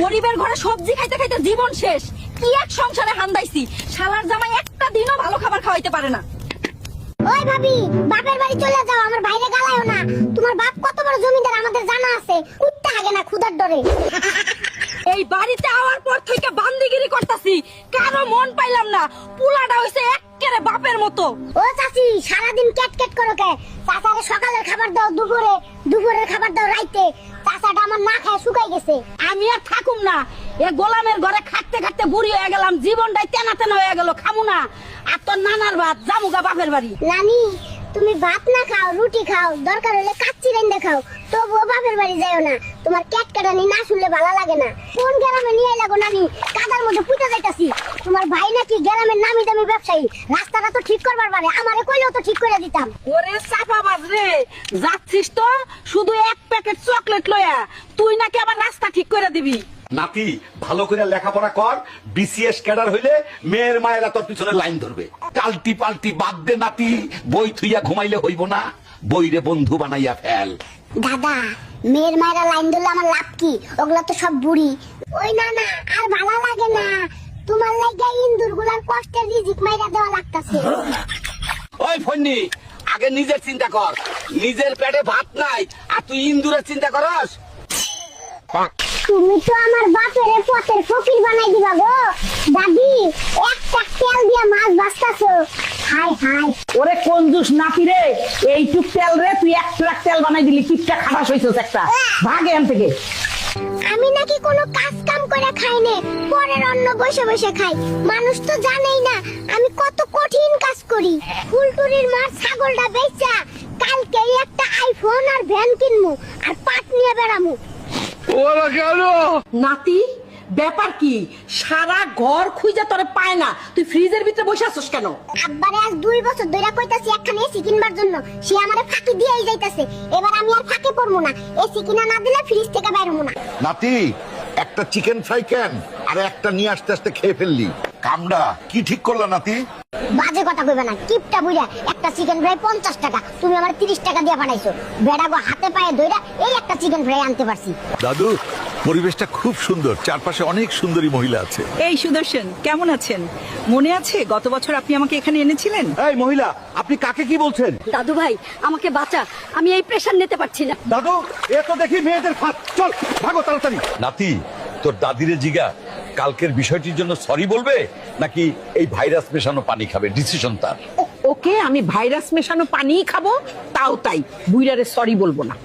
গরিবের ঘরে সবজি খাইতে খাইতে জীবন শেষ। কি এক সংসারে হান্দাইছি, শালার জামাই একটা দিনও ভালো খাবার খাওয়াইতে পারে না। ওই ভাবি, বাপের বাড়ি চলে যাও, আমার বাইরে গালায়ও না। তোমার বাপ কত বড় জমিদার আমাদের জানা আছে, উঠতে হাগে না ক্ষুধার ডরে। এই বাড়িতে আওয়ার পর থেকে বান্দিগিরি করতাছি, কারো মন পাইলাম না। পুলাটা হইছে এক্কেরে বাপের মতো। ও চাচি, সারাদিন ক্যাট ক্যাট করো কে? চাচারে সকালের খাবার দাও দুপুরে, দুপুরের খাবার দাও রাইতে। চাচাটা আমার না খায় শুকাই গেছে। আমি আর থাকুম না, এ গোলামের ঘরে খাটতে খাটতে বুড়ি হয়ে গেলাম, জীবনটাই তেনা তেনা হয়ে গেল। খামু না আর তোর নানার ভাত, জামুগা বাপের বাড়ি। নানি, তুমি ভাত না খাও, রুটি খাও, দরকার হলে কাচ্চি রাইন্দা খাও, তবুও বাপের বাড়ি যাও না। তোমার ক্যাট কাটানি না শুনলে ভালো লাগে না। কোন গ্রামে নিয়ে লাগো নানি? কাদার মধ্যে পুঁতে যাইতাছি। তোমার ভাই নাকি গ্রামের নামি দামি ব্যবসায়ী, রাস্তাটা তো ঠিক করবার পারে, আমারে কইলেও তো ঠিক করে দিতাম। ওরে চাপাবাজ রে, যাচ্ছিস তো শুধু এক প্যাকেট চকলেট লয়া, তুই নাকি আবার রাস্তা ঠিক করে দিবি। নাতি ভালো করে লেখাপড়া কর, বিসিএস ক্যাডার হইলে মেয়ের মায়েরা তোর পিছনে লাইন ধরবে। টালটি পাল্টি বাদ দে নাতি, বই থুইয়া ঘুমাইলে হইব না, বইরে বন্ধু বানাইয়া ফেল। দাদা, মেয়ের মায়েরা লাইন ধরলে আমার লাভ কি? ওগুলা তো সব বুড়ি। ওই না না, আর ভালো লাগে না। তোমার লাগা ইন্দুর গুলার কষ্টের রিজিক মাইরা দেওয়া লাগতাছে। ওই ফন্নি, আগে নিজের চিন্তা কর। নিজের পেটে ভাত নাই আর তুই ইন্দুরের চিন্তা করস? তুমি তো আমার বাপের পথের ফকির বানাই দিবা গো। দাদি, একটা তেল দিয়া মাছ ভাজতাছো। High high. ওরে কঞ্জুস নাতি রে, এইটুক তেল রে তুই 1 ট্রাক তেল বানাই দিলি, কিপটা খাটাস হইছস একটা। ভাগে এখান থেকে। আমি নাকি কোনো কাজ কাম করে খাই না, পরের অন্ন বসে বসে খাই। মানুষ তো জানেই না আমি কত কঠিন কাজ করি। ফুলটুরির মার ছাগলটা বেচা কালকে একটা আইফোন আর ভ্যান কিনমু, আর পাট নিয়ে বেড়ামু। নাতি, ব্যাপার কি? সারা ঘর খুঁজে তোরে পায় না, তুই ফ্রিজের ভিতরে বসে আছিস কেন? আব্বারে আজ 2 বছর ধরে কইতাছি একখান এসি কিনবার জন্য, সে আমারে ফাঁকি দিয়েই যাইতাছে। এবার আমি আর ফাঁকে পড়মু না, এসি কিনা না দিলে ফ্রিজ থেকে বাইর হবো না। নাতি, একটা চিকেন ফ্রাই কেন আর একটা নিয়ে আসতে আসতে খেয়ে ফেললি। কামড়া কি ঠিক করলা নাতি? বাজে কথা কইবা না, কিপটা বুইরা। একটা চিকেন ফ্রাই 50 টাকা, তুমি আমার 30 টাকা দিয়ে পাঠাইছো। বেড়াগো হাতে পায়ে ধইরা এই একটা চিকেন ফ্রাই আনতে পারছি। দাদু, পরিবেশটা খুব সুন্দর, চারপাশে অনেক সুন্দরী মহিলা আছে। এই সুদর্শন, কেমন আছেন? মনে আছে গত বছর আপনি আমাকে এখানে এনেছিলেন? এই মহিলা, আপনি কাকে কি বলছেন? দাদু ভাই, আমাকে বাঁচা, আমি এই প্রেশার নিতে পারছি না। দাদু, এ তো দেখি মেয়েদের ফাঁদ। চল ভাগো তাড়াতাড়ি। নাতি, তোর দাদিরে জিগা কালকের বিষয়টির জন্য সরি বলবে নাকি এই ভাইরাস মেশানো পানি খাবে, ডিসিশন তার। ওকে, আমি ভাইরাস মেশানো পানিই খাবো, তাও তাই। বুইরারে সরি বলবো না।